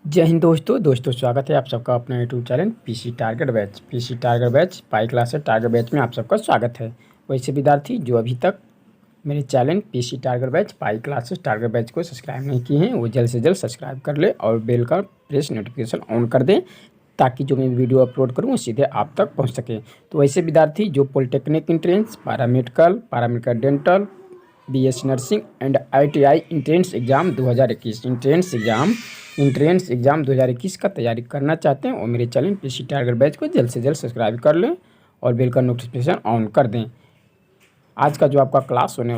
जय हिंद दोस्तों स्वागत है आप सबका अपना YouTube channel PC target batch pi classes target batch में आप सबका स्वागत है। वैसे विद्यार्थी जो अभी तक मेरे channel PC target batch pi classes target batch को सब्सक्राइब नहीं किए हैं वो जल्द से जल्द सब्सक्राइब कर ले और बेल का प्रेस नोटिफिकेशन ऑन कर दें ताकि जो मैं वीडियो अपलोड करूँ वो सीधे आप तक पहुँच सके। तो वैसे विद्यार्थी जो polytechnic entrance paramedical dental BSc nursing and ITI entrance exam 2021 entrance exam 2021 का तैयारी करना चाहते हैं और मेरे चैनल पीसी टारगेट बैच को जल्द से जल्द सब्सक्राइब कर लें और बेल का नोटिफिकेशन ऑन कर दें। आज का जो आपका क्लास होने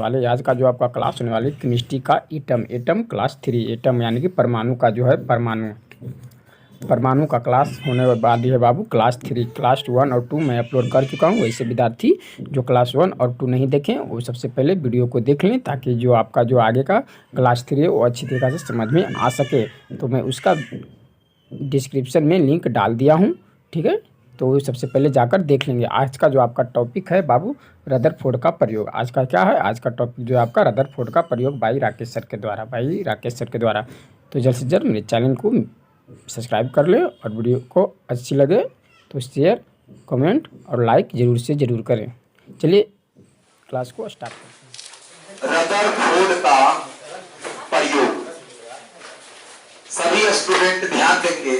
वाले केमिस्ट्री का एटम क्लास 3 एटम यानी कि परमाणु का जो है परमाणु का क्लास होने वाली है बाबू। क्लास 3 क्लास 1 और 2 मैं अपलोड कर चुका हूँ। वैसे विद्यार्थी जो क्लास 1 और 2 नहीं देखें वो सबसे पहले वीडियो को देख लें ताकि जो आपका जो आगे का क्लास 3 है वो अच्छी तरीके से समझ में आ सके। तो मैं उसका डिस्क्रिप्शन में लिंक डाल दिया हूँ, ठीक है। तो सबसे पहले जाकर देख लेंगे। आज का जो आपका टॉपिक है बाबू रदरफोर्ड का प्रयोग। आज का क्या है, आज का टॉपिक जो है आपका रदरफोर्ड का प्रयोग भाई राकेश सर के द्वारा। तो जल्द से जल्द मेरे चैनल को सब्सक्राइब कर ले और वीडियो को अच्छी लगे तो शेयर कमेंट और लाइक जरूर से जरूर करें। चलिए क्लास को स्टार्ट करते हैं। रदरफोर्ड का प्रयोग सभी स्टूडेंट ध्यान देंगे।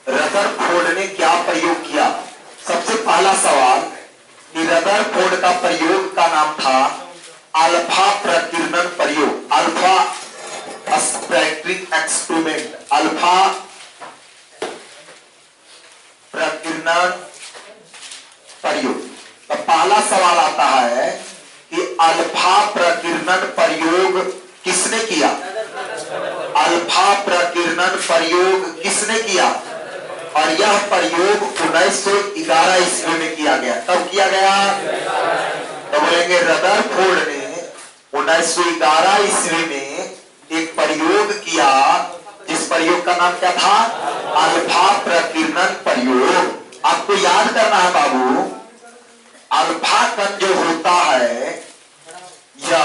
रदरफोर्ड ने क्या प्रयोग किया? सबसे पहला सवाल कि रदरफोर्ड का प्रयोग का नाम था अल्फा प्रकीर्णन प्रयोग, अल्फा स्पेक्ट्रिक एक्सपेरिमेंट, अल्फा प्रकीर्णन प्रयोग। तो पहला सवाल आता है कि अल्फा प्रकीर्णन प्रयोग किसने किया? अल्फा प्रकीर्णन प्रयोग किसने किया? और यह प्रयोग 1911 ईस्वी में किया गया। कब किया गया? तो बोलेंगे रदरफोर्ड ने 1911 ईस्वी में एक प्रयोग किया जिस प्रयोग का नाम क्या था? अल्फा प्रकीर्णन प्रयोग। आपको याद करना है बाबू, अल्फा कण जो होता है यह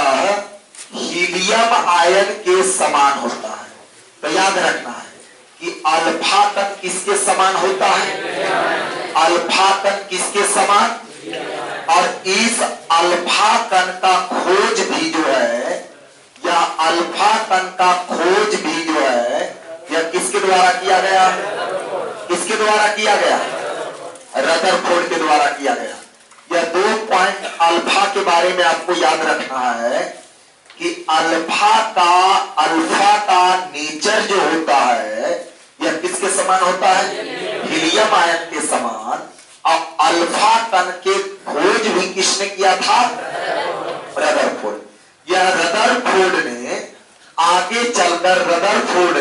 हीलियम आयन के समान होता है। तो याद रखना है कि अल्फा कण किसके समान होता है? अल्फा कण किसके समान? और इस अल्फा कण का खोज भी जो है या अल्फा कण का खोज भी जो है यह किसके द्वारा किया गया? किसके द्वारा किया गया? रदरफोर्ड के द्वारा किया गया। यह 2 पॉइंट अल्फा के बारे में आपको याद रखना है कि अल्फा का नेचर जो होता है यह किसके समान होता है? हीलियम आयन के समान। और अल्फा कण के खोज भी किसने किया था? रदरफोर्ड। यह रदरफोर्ड ने आगे चलकर रदरफोर्ड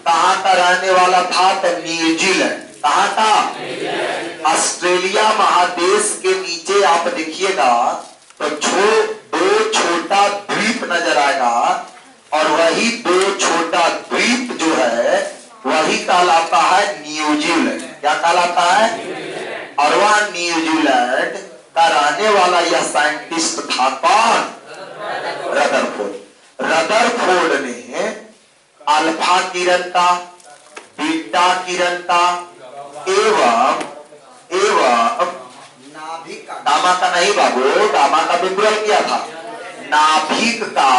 कहां का रहने वाला था? तो न्यूजीलैंड। कहां का? ऑस्ट्रेलिया महादेश के नीचे आप देखिएगा तो 2 छोटा द्वीप नजर आएगा और वही 2 छोटा द्वीप जो है वही कहलाता है न्यूजीलैंड। क्या कहलाता है? और वह न्यूजीलैंड का रहने वाला यह साइंटिस्ट था कौन? रदरफोर्ड। रदरफोर्ड ने अल्फा किरण का, बीटा किरण का एवं गामा का नहीं बाबू, गामा का विवरण किया था, नाभिक का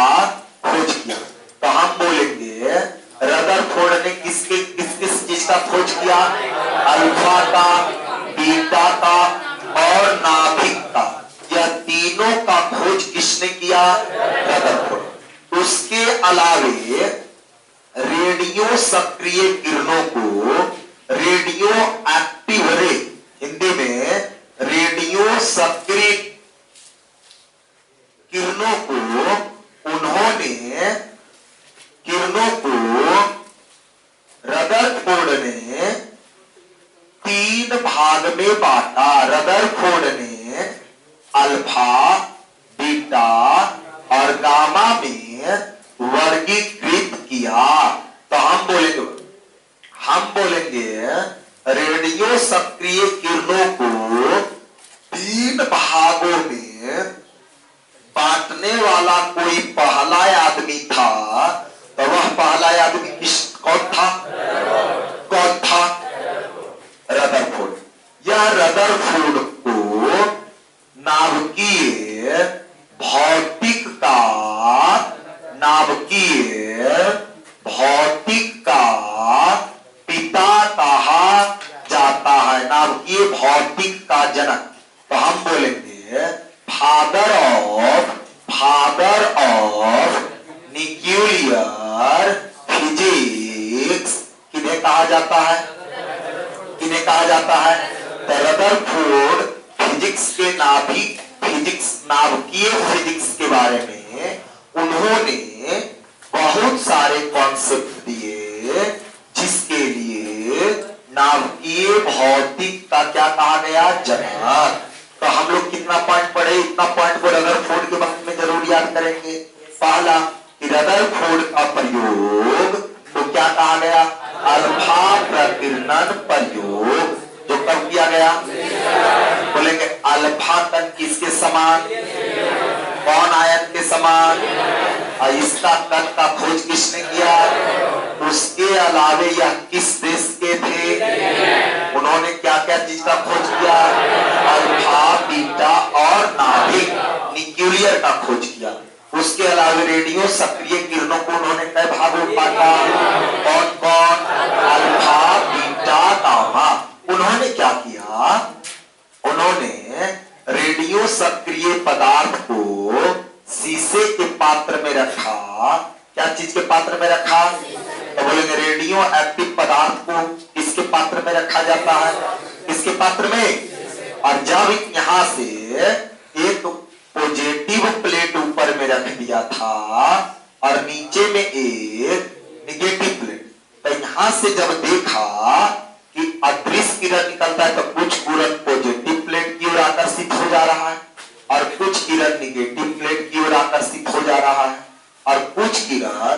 खोज किया। तो हम बोलेंगे रदरफोर्ड ने किस चीज का खोज किया? अल्फा का, बीटा का और नाभिक का। यह तीनों का खोज किसने किया? रदरफोर्ड। उसके अलावे रेडियो सक्रिय किरणों को, रेडियो एक्टिव रे, हिंदी में रेडियो सक्रिय किरणों को रदरफोर्ड ने 3 भाग में बांटा। रदरफोर्ड ने अल्फा, बीटा और गामा में वर्गीकृत किया। तो हम बोलेंगे रेडियो सक्रिय किरणों को 3 भागों में बांटने वाला कोई पहला आदमी था। तो वह पहला रदरफोर्ड को नाभिकीय भौतिक का पिता कहा जाता है, नाभिकीय भौतिक का जनक। तो हम बोलेंगे फादर ऑफ न्यूक्लियर फिजिक्स किन्हें कहा जाता है? किन्हें कहा जाता है? रदरफोर्ड फिजिक्स के नाभिकीय फिजिक्स के बारे में उन्होंने बहुत सारे कॉन्सेप्ट दिए, जिसके लिए नाभिकीय भौतिक का क्या कहा गया? जनक। तो हम लोग कितना पॉइंट पढ़े? इतना पॉइंट को रदरफोर्ड के बारे में जरूर याद करेंगे। पहला कि रदरफोर्ड का प्रयोग तो क्या कहा गया? अल्फा प्रकीर्णन प्रयोग। जो कब किया गया? बोलेंगे अल्फा कण किसके समान? कौन आयन के समान? और इसका कण का खोज किसने किया? उसके अलावे यह किस देश के थे? उन्होंने क्या क्या चीज का खोज किया? अल्फा, बीटा और नाभिक न्यूक्लियर का खोज किया। उसके अलावा रेडियो सक्रिय किरणों को उन्होंने कई भागों में बांटा? कौन कौन? Alpha, beta, gamma. उन्होंने क्या किया? उन्होंने रेडियो सक्रिय पदार्थ को शीशे के पात्र में रखा। क्या चीज के पात्र में रखा? तो बोलेंगे रेडियो एक्टिव पदार्थ को किसके पात्र में रखा जाता है? किसके पात्र में? और जब यहां से एक पॉजिटिव प्लेट ऊपर में रख दिया था और नीचे में एक निगेटिव प्लेट, तो यहां से जब देखा कि अदृश्य किरण निकलता है तो कुछ किरण पॉजिटिव प्लेट की ओर आकर्षित हो जा रहा है और कुछ किरण निगेटिव प्लेट की ओर आकर्षित हो जा रहा है और कुछ किरण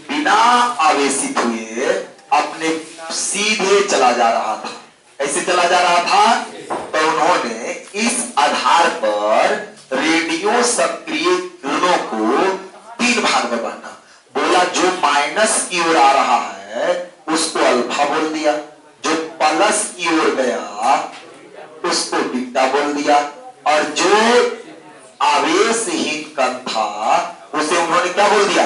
बिना आवेशित हुए अपने सीधे चला जा रहा था। कैसे चला जा रहा था? तो उन्होंने इस आधार पर रेडियो सक्रिय किरणों को 3 भाग में बांटा। बोला जो माइनस की ओर आ रहा है उसको अल्फा बोल दिया, जो प्लस की ओर गया उसको बीटा बोल दिया, और जो आवेशहीन कण था उसे उन्होंने क्या बोल दिया?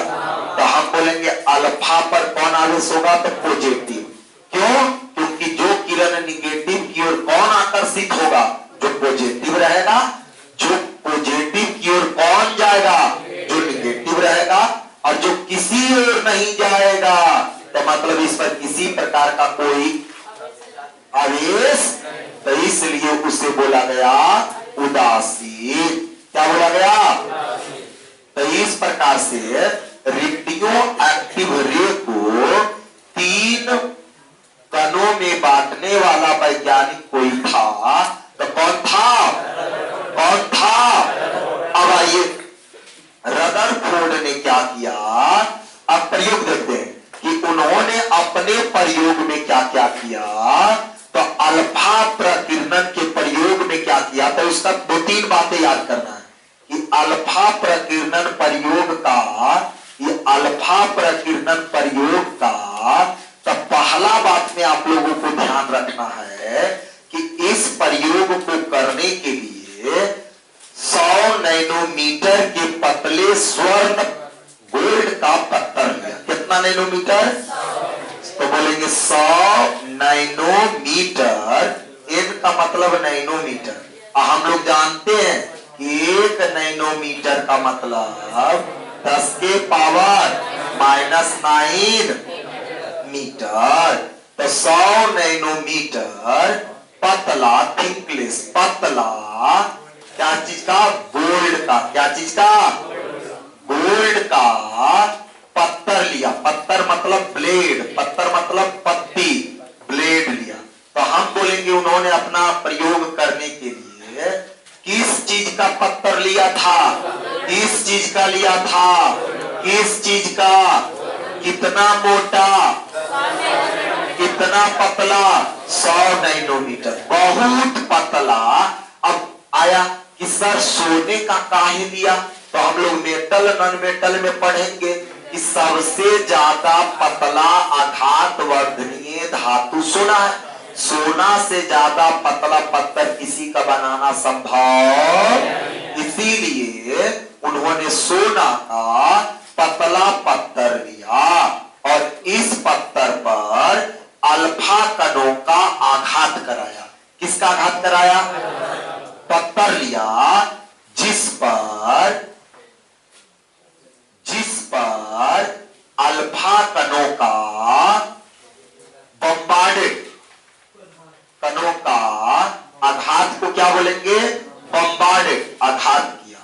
तो हम बोलेंगे अल्फा पर कौन आवेश होगा? तो पॉजिटिव। क्यों? क्योंकि जो किरण निगेटिव की ओर कौन आकर्षित होगा? जो पॉजिटिव रहेगा। जो पॉजिटिव की ओर कौन जाएगा? जो निगेटिव रहेगा। और जो किसी ओर नहीं जाएगा तो मतलब इस पर किसी प्रकार का कोई आवेश, तो इसलिए उसे बोला गया उदासीन। क्या बोला गया? तो इस प्रकार से रेडियो एक्टिव रे को 3 कणों में बांटने वाला वैज्ञानिक कोई था। तो कौन था? कौन था? अब आइए रदरफोर्ड ने क्या किया? अब प्रयोग देखते हैं कि उन्होंने अपने प्रयोग में क्या क्या किया। तो अल्फा प्रकीर्णन के प्रयोग में क्या किया? तो उसका 2-3 बातें याद करना है कि अल्फा प्रकीर्णन प्रयोग का, ये अल्फा प्रकीर्णन प्रयोग का तो पहला बात में आप लोगों को ध्यान रखना है कि इस प्रयोग को करने के लिए 100 नैनोमीटर के पतले स्वर्ण गोल्ड का पत्थर लिया। कितना नैनोमीटर? तो बोलेंगे 100 नैनोमीटर। एन का मतलब नैनोमीटर। हम लोग जानते हैं कि 1 नैनोमीटर का मतलब 10 के पावर -9 मीटर। तो 100 नैनोमीटर पतला, थिकनेस पतला, क्या चीज का? गोल्ड का। क्या चीज का? गोल्ड का पत्थर लिया। पत्थर मतलब ब्लेड, पत्थर मतलब पत्ती, ब्लेड लिया। तो हम बोलेंगे उन्होंने अपना प्रयोग करने के लिए किस चीज का पत्थर लिया था? किस चीज का लिया था? किस चीज का? कितना मोटा? कितना पतला? 100 नैनोमीटर, बहुत पतला। अब आया कि सर सोने का काहे लिया? तो हम लोग मेटल नॉन मेटल में पढ़ेंगे कि सबसे ज्यादा पतला आघात वर्धनीय धातु सोना है। सोना से ज्यादा पतला पत्थर किसी का बनाना संभव, इसीलिए उन्होंने सोना का पतला पत्थर लिया और इस पत्थर पर अल्फा कणों का आघात कराया। किसका आघात कराया? पत्थर लिया जिस पर अल्फा कणों का बम्बार्डेड, कणों का आघात को क्या बोलेंगे? बम्बार्डेड, आघात किया,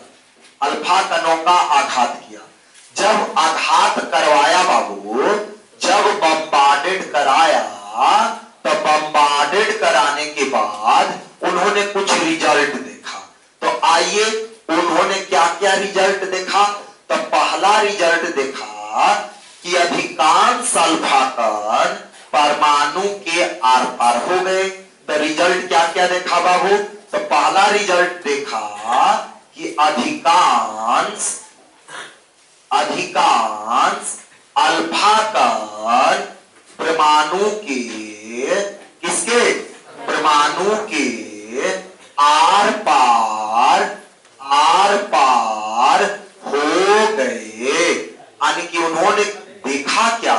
अल्फा कणों का आघात किया। जब आघात करवाया बाबू, जब बम्बार्डेड कराया, तो बम्बार्डेड कराने के बाद उन्होंने कुछ रिजल्ट देखा। तो आइए, उन्होंने क्या क्या रिजल्ट देखा? तो पहला रिजल्ट देखा कि अधिकांश अल्फा कण परमाणु के आर पार हो गए। तो रिजल्ट क्या क्या देखा बाबू? तो पहला रिजल्ट देखा कि अधिकांश अल्फा कण परमाणु के, किसके? परमाणु के आर पार हो गए। यानी कि उन्होंने देखा क्या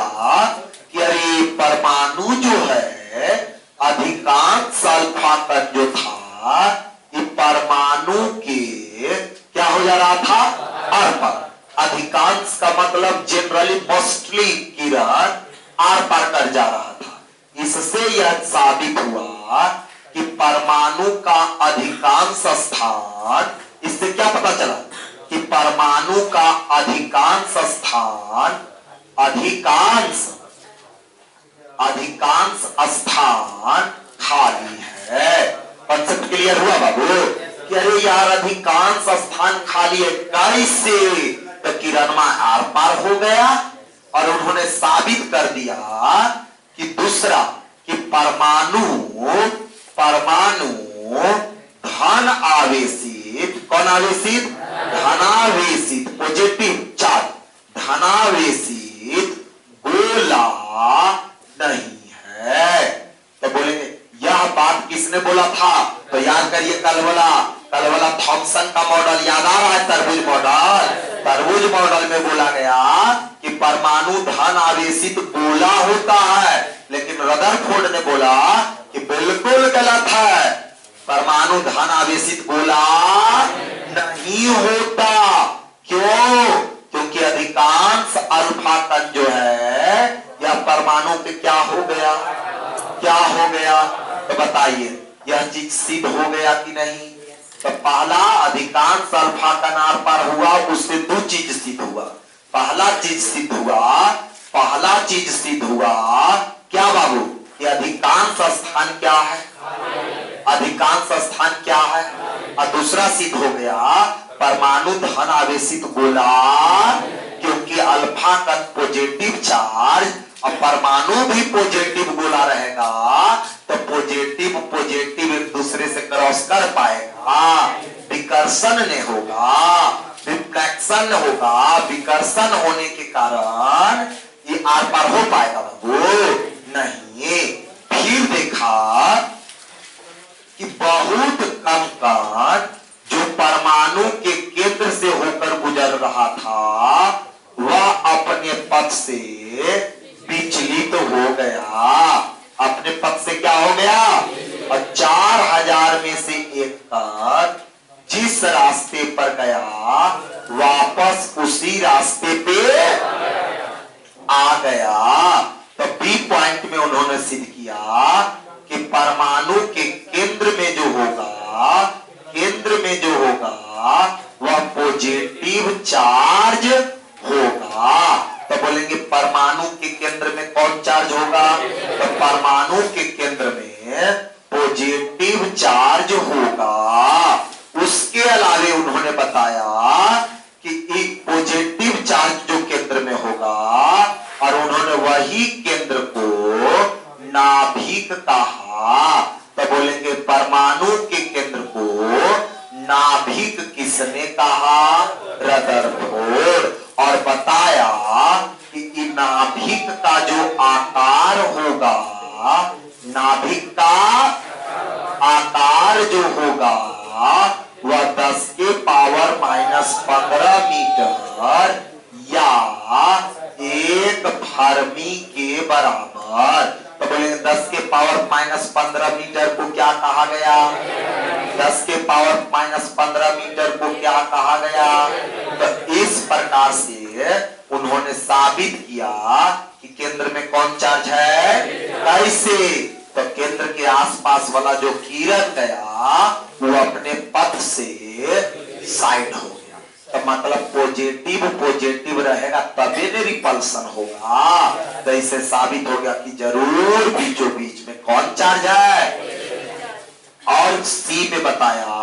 कि अरे परमाणु जो है, अधिकांश अल्फा कण जो था, ये परमाणु के क्या हो जा रहा था? आर पार। अधिकांश का मतलब जनरली, मोस्टली किरण आर पार कर जा रहा था। इससे यह साबित हुआ कि परमाणु का अधिकांश स्थान, इससे क्या पता चला कि परमाणु का अधिकांश स्थान, अधिकांश खाली है। कॉन्सेप्ट क्लियर हुआ बाबू? कि अरे यार अधिकांश स्थान खाली है, कैसे? तो किरणमा आर पार हो गया और उन्होंने साबित कर दिया कि दूसरा, कि परमाणु धन आवेशित, कौन आवेशित? धनावेशित, पॉजिटिव चार्ज, धनावेशित गोला नहीं है। तो बोलेंगे यह बात किसने बोला था? तो याद करिए, कल वाला थॉमसन का मॉडल याद आ रहा है? तरबूज मॉडल में बोला गया कि परमाणु धन आवेशित गोला होता है, लेकिन रदरफोर्ड ने बोला कि बिल्कुल गलत है, परमाणु धन आवेशित गोला नहीं होता। क्यों? क्योंकि अधिकांश अल्फा कण जो है, यह परमाणु के क्या हो गया? तो बताइए, यह चीज सिद्ध हो गया कि नहीं? तो पहला, अधिकांश अल्फा कण आर पार हुआ, उससे दो चीज सिद्ध हुआ। पहला चीज सिद्ध हुआ क्या बाबू? कि अधिकांश स्थान क्या है? और दूसरा सिद्ध हो गया परमाणु धन आवेशित गोला, क्योंकि अल्फा कण पॉजिटिव चार्ज और परमाणु भी पॉजिटिव गोला रहेगा, तो पॉजिटिव एक दूसरे से क्रॉस कर पाएगा, विकर्षण नहीं होगा, रिफ्लेक्शन होगा। विकर्षण होने के कारण ये आर पार हो पाएगा बाबू? नहीं। फिर देखा कि बहुत कम कण जो परमाणु के केंद्र से होकर गुजर रहा था, वह अपने पथ से विचलित हो गया। अपने पथ से क्या हो गया? और 4000 में से एक कण जिस रास्ते पर गया, वापस उसी रास्ते पे आ गया। तो बी पॉइंट में उन्होंने सिद्ध किया कि परमाणु के केंद्र में जो होगा वह पॉजिटिव चार्ज होगा। तो बोलेंगे परमाणु के केंद्र में कौन चार्ज होगा? तो परमाणु के केंद्र में पॉजिटिव चार्ज होगा। उसके अलावे उन्होंने बताया कि एक पॉजिटिव चार्ज जो केंद्र में होगा, और उन्होंने वही केंद्र को नाभिक कहा। तो बोलेंगे परमाणु के केंद्र को नाभिक किसने कहा? रदरफोर्ड। और बताया कि नाभिक का जो आकार होगा, नाभिक का आकार जो होगा वह 10 के पावर -15 मीटर या 1 फर्मी के बराबर। तो बोलेंगे 10 के पावर -15 मीटर को क्या कहा गया? 10 के पावर -15 मीटर को क्या कहा गया? तो इस प्रकार से उन्होंने साबित किया कि केंद्र में कौन चार्ज है। कैसे? तो केंद्र के आसपास वाला जो किरण गया वो अपने पथ से साइड हो गया। तो मतलब पॉजिटिव पॉजिटिव रहेगा तभी न रिपल्सन होगा। तो इससे साबित हो गया कि जरूर बीचों बीच में कौन चार्ज है। और सी में बताया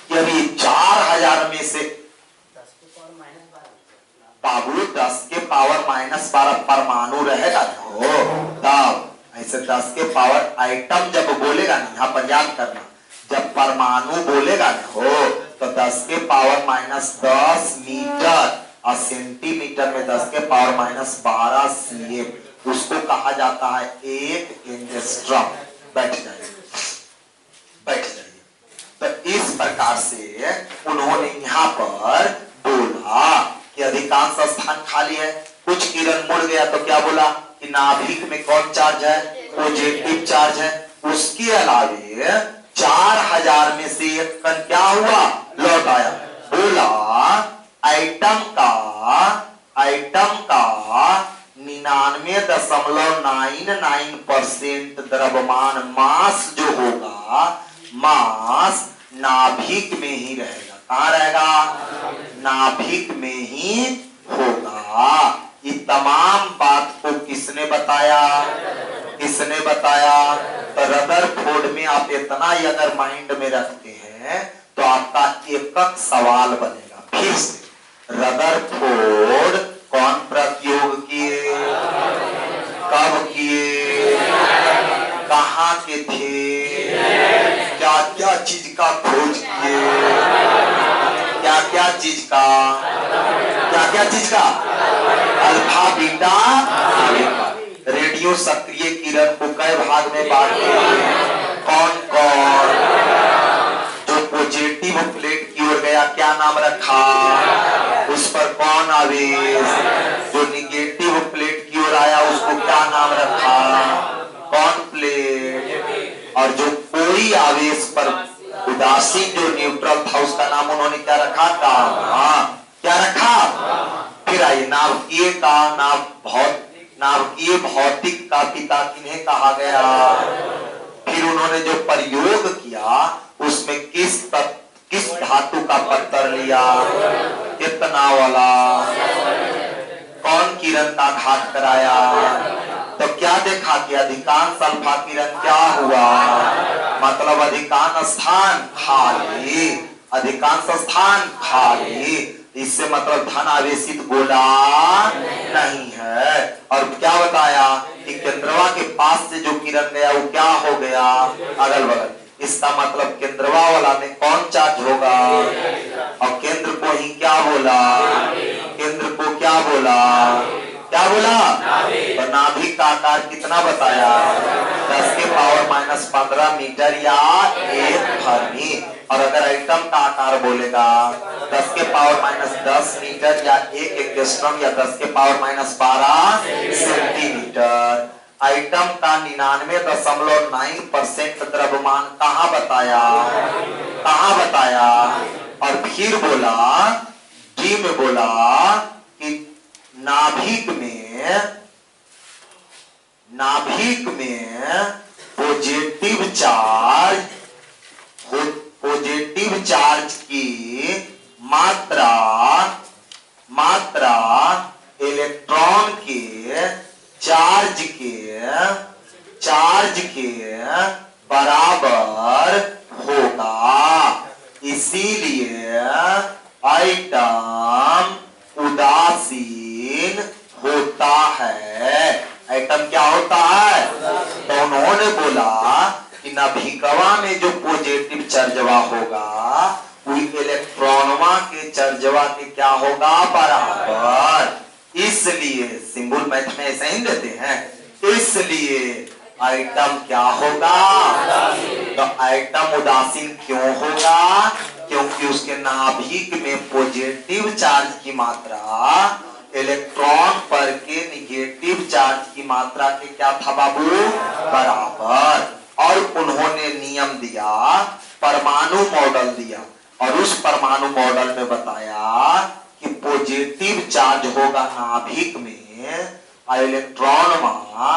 कि अभी 4000 में से बाबू 10 के पावर -12 परमाणु रहेगा तो तब ऐसे 10 के पावर आइटम जब बोलेगा ना, यहाँ पर याद करना, जब परमाणु बोलेगा ना हो तो 10 के पावर -10 मीटर और सेंटीमीटर में 10 के पावर -12 cm उसको कहा जाता है 1 एंगस्ट्रॉम। बैठ जाइए, बैठ जाइए। तो इस प्रकार से उन्होंने यहाँ पर बोला कि अधिकांश स्थान खाली है। कुछ किरण मुड़ गया तो क्या बोला कि नाभिक में कौन चार्ज है? पॉजिटिव चार्ज है। उसके अलावे 4000 में से एक कण क्या हुआ? लौट आया। बोला आइटम का 99.99% द्रव्यमान मास जो होगा, मास नाभिक में ही रहेगा। कहाँ रहेगा? नाभिक में ही होगा। ये तमाम बात को किसने बताया? किसने बताया? तो रदरफोर्ड में आप इतना ही अगर माइंड में रखते हैं तो आपका एकक सवाल बनेगा। फिर से, रदरफोर्ड कौन प्रयोग किए? कब किए? कहाँ के थे? क्या क्या चीज का खोज किए? क्या क्या चीज का? क्या क्या चीज का? Alpha beta gamma. रेडियो सक्रिय किरण को कई भाग में बांटे? कौन कौन? जो पॉजिटिव प्लेट की ओर गया क्या नाम रखा? उस पर कौन आवेश? जो निगेटिव प्लेट की ओर आया उसको क्या नाम रखा? कौन प्लेट? और जो कोई आवेश पर उदासीन जो न्यूट्रल था उसका नाम उन्होंने क्या रखा? गामा। क्या रखा? फिर आइए, नाभिकीय का नाभिकीय भौतिक का पिता किन्हें कहा गया? फिर उन्होंने जो प्रयोग किया उसमें किस धातु का पत्थर लिया? कितना वाला? कौन किरण का घात कराया? तो क्या देखा कि अधिकांश अल्फा किरण क्या हुआ? मतलब अधिकांश स्थान खाली, अधिकांश स्थान खाली। इससे मतलब धन आवेशित गोला नहीं है। और क्या बताया कि केंद्रवा के पास से जो किरण गया वो क्या हो गया? अगल बगल। इसका मतलब केंद्रवा वाला में कौन चार्ज होगा? और केंद्र को ही क्या बोला? केंद्र को क्या बोला? क्या बोला? तो नाभिक का आकार कितना बताया? 10 के पावर -15 मीटर या 1 फर्मी। और अगर आइटम का आकार बोलेगा 10 के पावर -10 मीटर या 1 एंगस्ट्रॉम या 10 के पावर -12 सेंटीमीटर। आइटम का 99.9% द्रव्यमान कहाँ बताया? कहाँ बताया? और फिर बोला, डी में बोला कि नाभिक में पॉजिटिव चार्ज की मात्रा इलेक्ट्रॉन के चार्ज के बराबर होगा। इसीलिए आइटम उदासीन होता है। आइटम क्या होता है? तो उन्होंने बोला कि नाभिकवा में जो पॉजिटिव चार्जवा होगा वो इलेक्ट्रॉनवा के चार्जवा के क्या होगा? बराबर। इसलिए सिंबल मैथ में ऐसे ही देते हैं। इसलिए आइटम क्या होगा? तो आइटम उदासीन क्यों होगा? क्योंकि उसके नाभिक में पॉजिटिव चार्ज की मात्रा इलेक्ट्रॉन पर के निगेटिव चार्ज की मात्रा के क्या था बाबू? बराबर। और उन्होंने नियम दिया, परमाणु मॉडल दिया, और उस परमाणु मॉडल में बताया कि पॉजिटिव चार्ज होगा नाभिक में और इलेक्ट्रॉन वहां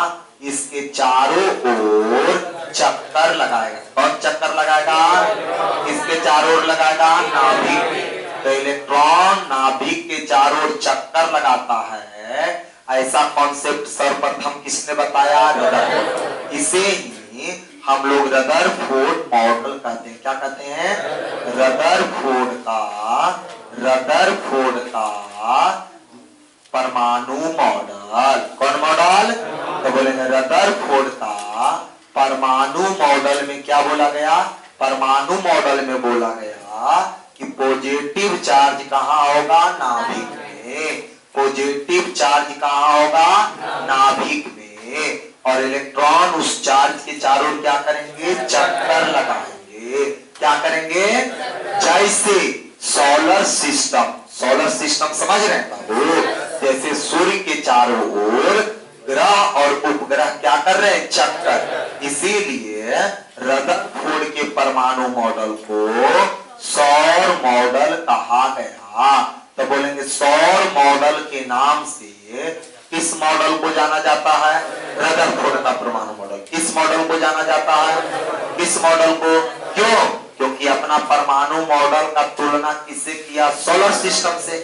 इसके चारों ओर चक्कर लगाएगा। कौन चक्कर लगाएगा? इसके चारों ओर लगाएगा नाभिक। तो इलेक्ट्रॉन नाभिक के चारों ओर चक्कर लगाता है, ऐसा कॉन्सेप्ट सर्वप्रथम किसने बताया? रदरफोर्ड। इसे ही हम लोग रदरफोर्ड मॉडल कहते हैं। क्या कहते हैं? रदरफोर्ड का परमाणु मॉडल। कौन मॉडल? तो बोलेंगे रदरफोर्ड का परमाणु मॉडल में क्या बोला गया? परमाणु मॉडल में बोला गया कि पॉजिटिव चार्ज कहाँ होगा? नाभिक में। पॉजिटिव चार्ज कहाँ होगा? नाभिक में। और इलेक्ट्रॉन उस चार्ज के चारों ओर क्या करेंगे? चक्कर लगाएंगे। क्या करेंगे? जैसे सोलर सिस्टम समझ रहे हैं बाबू? जैसे सूर्य के चारों ओर ग्रह और उपग्रह क्या कर रहे हैं? चक्कर। इसीलिए रदरफोर्ड के परमाणु मॉडल को सौर मॉडल कहा गया। तो बोलेंगे सौर मॉडल के नाम से किस मॉडल को जाना जाता है? रदरफोर्ड का परमाणु मॉडल। किस मॉडल को जाना जाता है? किस मॉडल को? क्यों? क्योंकि अपना परमाणु मॉडल का तुलना किससे किया? सोलर सिस्टम से।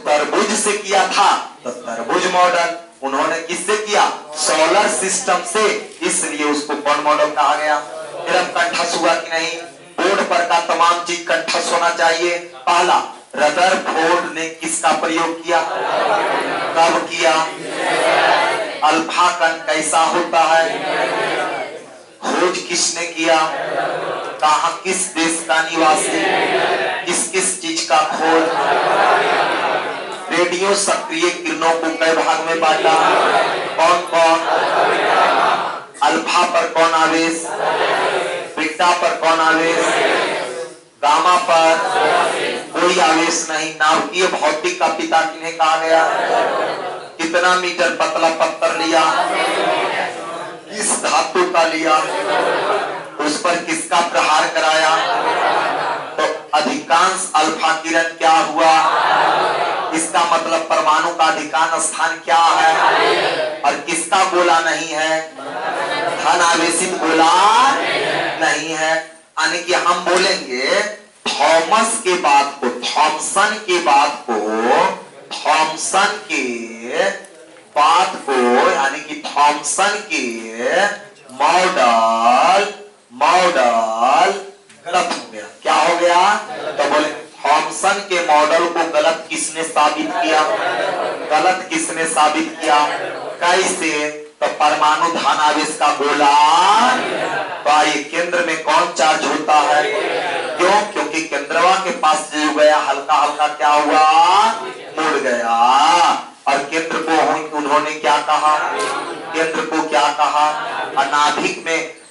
तरबूज से किया था तो तरबूज मॉडल, उन्होंने किससे किया? सोलर सिस्टम से। इसलिए उसको कौन मॉडल कहा गया? फिर अब कंठस्थ हुआ कि नहीं? बोर्ड पर का तमाम चीज कंठस्थ होना चाहिए। पहला, रदरफोर्ड ने किसका प्रयोग किया? कब किया? अल्फा कण कैसा होता है? खोज किसने किया? कहा? किस देश का निवासी? किस किस चीज का खोज? रेडियो सक्रिय किरणों को कई भाग में बांटा? कौन कौन? अल्फा पर कौन आवेश? बीटा पर कौन आवेश? गामा पर कोई आवेश नहीं। नाभिकीय भौतिक का पिता किन्हें कहा गया? कितना मीटर पतला पत्थर लिया? किस धातु का लिया? उस पर किसका प्रहार कराया? तो अधिकांश अल्फा किरण क्या हुआ? इसका मतलब परमाणु का अधिकांश स्थान क्या है? और किसका गोला नहीं है? धन आवेशित गोला नहीं है। यानी कि हम बोलेंगे थॉमस के बाद को, थॉमसन के बाद को, थॉमसन के बाद को, यानी कि थॉमसन के मॉडल गलत हो गया। क्या हो गया? तो बोले थॉमसन के मॉडल को गलत किसने साबित किया? गलत किसने साबित किया? कैसे? तो परमाणु धनावेश का गोला। तो ये केंद्र में कौन चार्ज होता है? क्यों? क्योंकि केंद्रवा के पास जो गया हल्का हल्का क्या हुआ? मुड़ गया। और केंद्र को उन्होंने क्या कहा? केंद्र को क्या कहा? और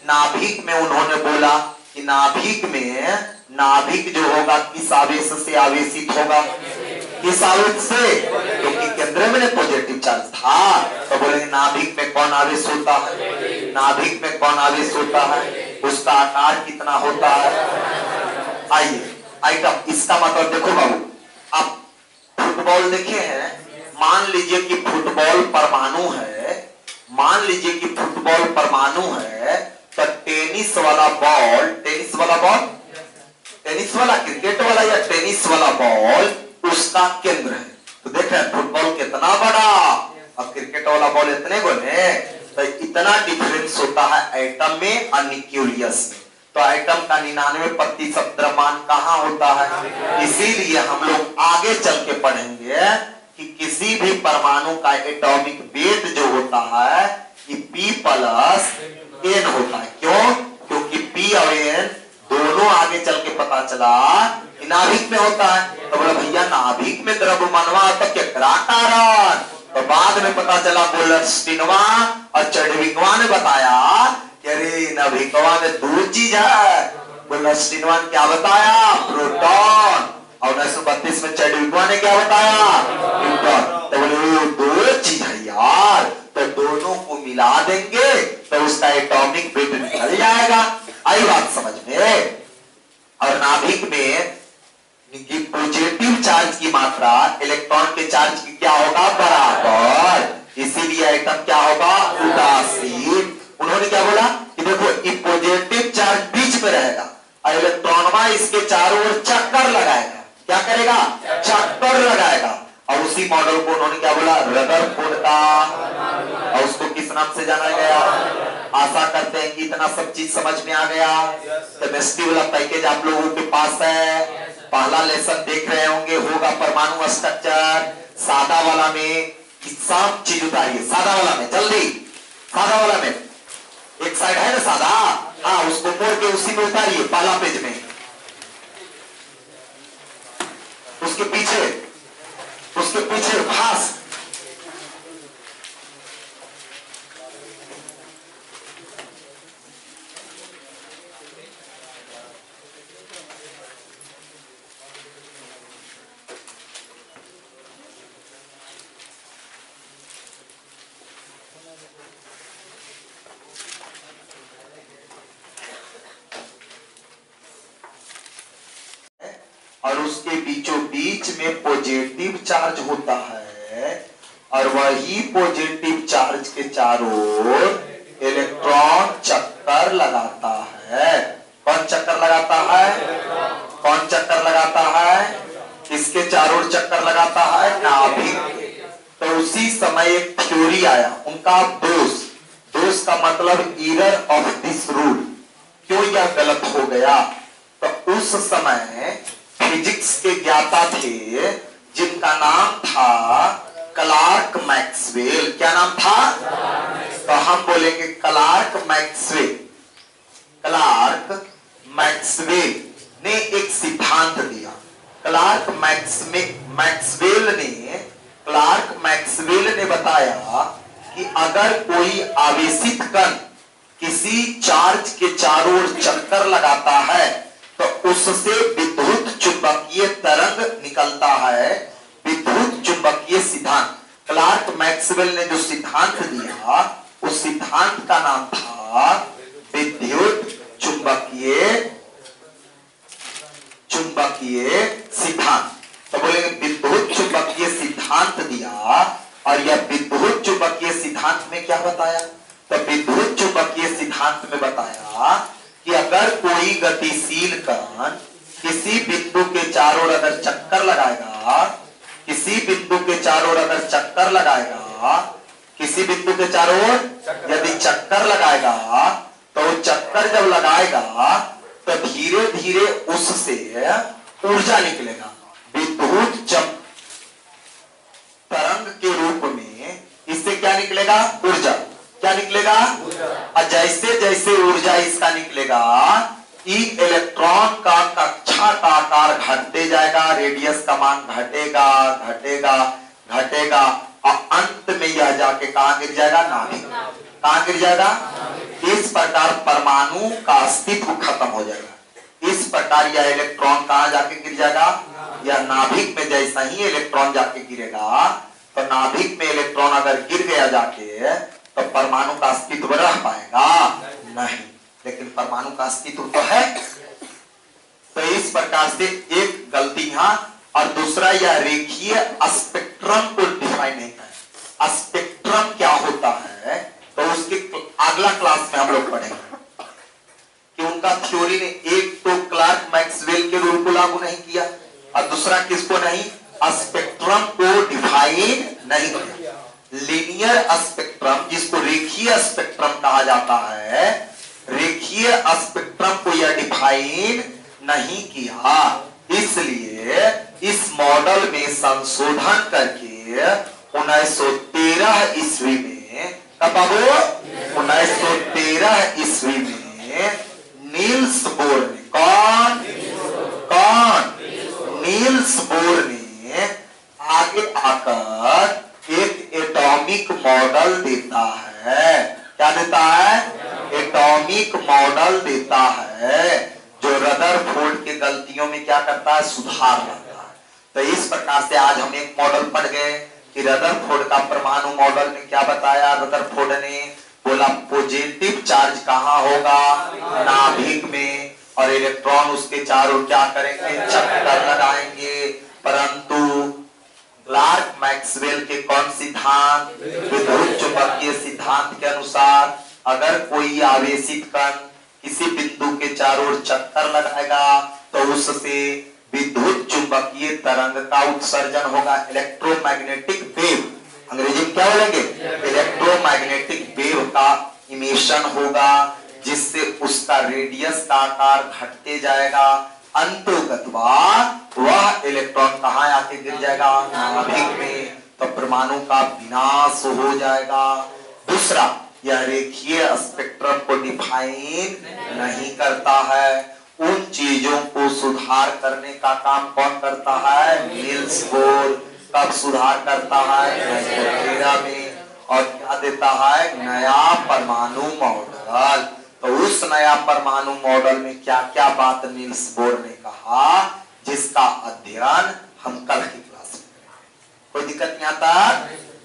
नाभिक में उन्होंने बोला कि नाभिक जो होगा किस आवेश से आवेशित होगा? किस आवेश से? क्योंकि केंद्र में पॉजिटिव चार्ज था। तो बोलेंगे नाभिक में कौन आवेश होता है? नाभिक में कौन आवेश होता है? उसका आकार कितना होता है? आइए आइटम, इसका मतलब देखो बाबू, आप फुटबॉल देखे हैं? मान लीजिए कि फुटबॉल परमाणु है, मान लीजिए कि फुटबॉल परमाणु है, तो टेनिस वाला क्रिकेट वाला या टेनिस वाला बॉल उसका केंद्र है। तो देख रहे हैं फुटबॉल कितना बड़ा और क्रिकेट वाला बॉल इतने बड़े। तो इतना डिफरेंस होता है एटम में और न्यूक्लियस में। तो एटम का 99% द्रव्यमान कहाँ होता है? इसीलिए हम लोग आगे चल के पढ़ेंगे कि किसी भी परमाणु का एटॉमिक वेट जो होता है कि P+N होता है। क्यों? क्योंकि P और N दोनों आगे चल के पता चला कि नाभिक में होता है। तो बोला भैया नाभिक में द्रव्यमानवा तो क्या कारण? तो बाद में पता चला बोलस्टिनवा और चडविकवा ने बताया कि अरे नाभिकवा में दो चीज है। बोलस्टिनवा ने क्या बताया? प्रोटॉन। और 1932 में चडविकवा ने क्या बताया? न्यूट्रॉन। तो बोले दो चीज है यार, तो दोनों को मिला देंगे तो उसका एटॉमिक वेट निकल जाएगा। आई बात समझ में? और नाभिक में पॉजिटिव चार्ज की मात्रा इलेक्ट्रॉन के चार्ज की क्या होगा? बराबर। इसीलिए आइटम क्या होगा? उदासीन। उन्होंने क्या बोला कि देखो ये पॉजिटिव चार्ज बीच में रहेगा और इलेक्ट्रॉन इसके चारों ओर चक्कर लगाएगा। क्या करेगा? चक्कर लगाएगा। और उसी मॉडल को उन्होंने क्या बोला? रदरफोर्ड का। और उसको किस नाम से जाना गया? आशा करते हैं कि इतना सब चीज समझ में आ गया। केमिस्ट्री वाला पैकेज आप लोगों के पास है। पहला लेसन देख रहे होंगे, होगा परमाणु स्ट्रक्चर। सादा वाला में सब चीज उतारिए। सादा वाला में जल्दी, सादा वाला में एक साइड है ना सादा, हाँ उसको मोड़ के उसी में उतारिए, पहला पेज में। उसके पीछे भास। और उसके बीचों बीच में पॉजिटिव चार्ज होता है और वही पॉजिटिव चार्ज के चारों ओर इलेक्ट्रॉन चक्कर लगाता है। कौन चक्कर लगाता है? कौन चक्कर लगाता है? किसके चारों ओर चक्कर लगाता है? नाभिक। तो उसी समय एक थ्योरी आया उनका, दोष का मतलब एरर ऑफ दिस रूल। क्यों यह गलत हो गया? तो उस समय फिजिक्स के ज्ञाता थे जिनका नाम था क्लार्क मैक्सवेल। क्या नाम था? तो हम बोलेंगे क्लार्क मैक्सवेल। क्लार्क मैक्सवेल ने एक सिद्धांत दिया। क्लार्क मैक्सवेल ने बताया कि अगर कोई आवेशित कण किसी चार्ज के चारों ओर चक्कर लगाता है तो उससे विद्युत चुंबकीय तरंग निकलता है। विद्युत चुंबकीय सिद्धांत। क्लार्क मैक्सवेल ने जो सिद्धांत दिया उस सिद्धांत का नाम था विद्युत चुंबकीय सिद्धांत। तो बोलेंगे विद्युत चुंबकीय सिद्धांत दिया। और यह विद्युत चुंबकीय सिद्धांत में क्या बताया? तो विद्युत चुंबकीय सिद्धांत में बताया कि अगर कोई गतिशील कण किसी बिंदु के चारों ओर अगर चक्कर लगाएगा, किसी बिंदु के चारों ओर अगर चक्कर लगाएगा, किसी बिंदु के चारों ओर यदि चक्कर लगाएगा तो वो चक्कर जब लगाएगा तो धीरे धीरे उससे ऊर्जा निकलेगा। विद्युत तरंग के रूप में इससे क्या निकलेगा? ऊर्जा। क्या निकलेगा? और जैसे जैसे ऊर्जा इसका निकलेगा इलेक्ट्रॉन का कक्षा का आकार घटते जाएगा, रेडियस का मान घटेगा घटेगा घटेगा और अंत में यह जाके कहां गिर जाएगा? नाभिक। कहां गिर जाएगा? इस प्रकार परमाणु का अस्तित्व खत्म हो जाएगा। इस प्रकार यह इलेक्ट्रॉन कहां जाके गिर जाएगा? यह नाभिक में। जैसा ही इलेक्ट्रॉन जाके गिरेगा तो नाभिक में इलेक्ट्रॉन अगर गिर गया जाके तो परमाणु का अस्तित्व रह पाएगा? नहीं। लेकिन परमाणु का अस्तित्व तो है। तो इस प्रकार से एक गलती यहां। और दूसरा यह रेखीय स्पेक्ट्रम को डिफाइन नहीं है। स्पेक्ट्रम क्या होता है तो उसके अगला क्लास में हम लोग पढ़ेंगे कि उनका थ्योरी ने एक तो क्लार्क मैक्सवेल के रूल को लागू नहीं किया और दूसरा किसको नहीं? स्पेक्ट्रम को डिफाइन नहीं किया। लीनियर स्पेक्ट्रम जिसको रेखीय स्पेक्ट्रम कहा जाता है, रेखीय स्पेक्ट्रम को यह डिफाइन नहीं किया। इसलिए इस मॉडल में संशोधन करके 1913 ईस्वी में, कब बाबू? 1913 ईस्वी में नील्स बोर ने, कौन? नील्स बोर ने आगे आकर एक एटॉमिक मॉडल देता है जो रदरफोर्ड के गलतियों में क्या करता है, सुधार लाता है। तो इस प्रकार से आज हम एक मॉडल पढ़ गए कि रदरफोर्ड का परमाणु मॉडल में क्या बताया। रदरफोर्ड ने बोला पॉजिटिव चार्ज कहाँ होगा, नाभिक में, और इलेक्ट्रॉन उसके चारों क्या करेंगे, चक्कर लगाएंगे। परंतु क्लार्क मैक्सवेल के कौन सिद्धांत, विद्युत चुंबकीय सिद्धांत के अनुसार अगर कोई आवेशित कण किसी बिंदु के चारों ओर चक्कर लगाएगा तो उससे विद्युत चुंबकीय तरंग का उत्सर्जन होगा, इलेक्ट्रोमैग्नेटिक वेव, अंग्रेजी में क्या बोलेंगे, इलेक्ट्रोमैग्नेटिक वेव का इमिशन होगा, जिससे उसका रेडियस का आकार घटते जाएगा। अंतोगतवा वह इलेक्ट्रॉन कहाँ आके गिर जाएगा, नाभिक में, तो परमाणु का विनाश हो जाएगा। दूसरा, यह रेखीय स्पेक्ट्रम को डिफाइन नहीं करता है। उन चीजों को सुधार करने का काम कौन करता है, नील्स बोर। कब सुधार करता है, 1913 में, और क्या देता है, नया परमाणु मॉडल। तो उस नया परमाणु मॉडल में क्या क्या बात नील्स बोर ने कहा, जिसका अध्ययन हम कल की क्लास में करेंगे। कोई दिक्कत नहीं आता,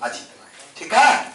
आज इतना है, ठीक है।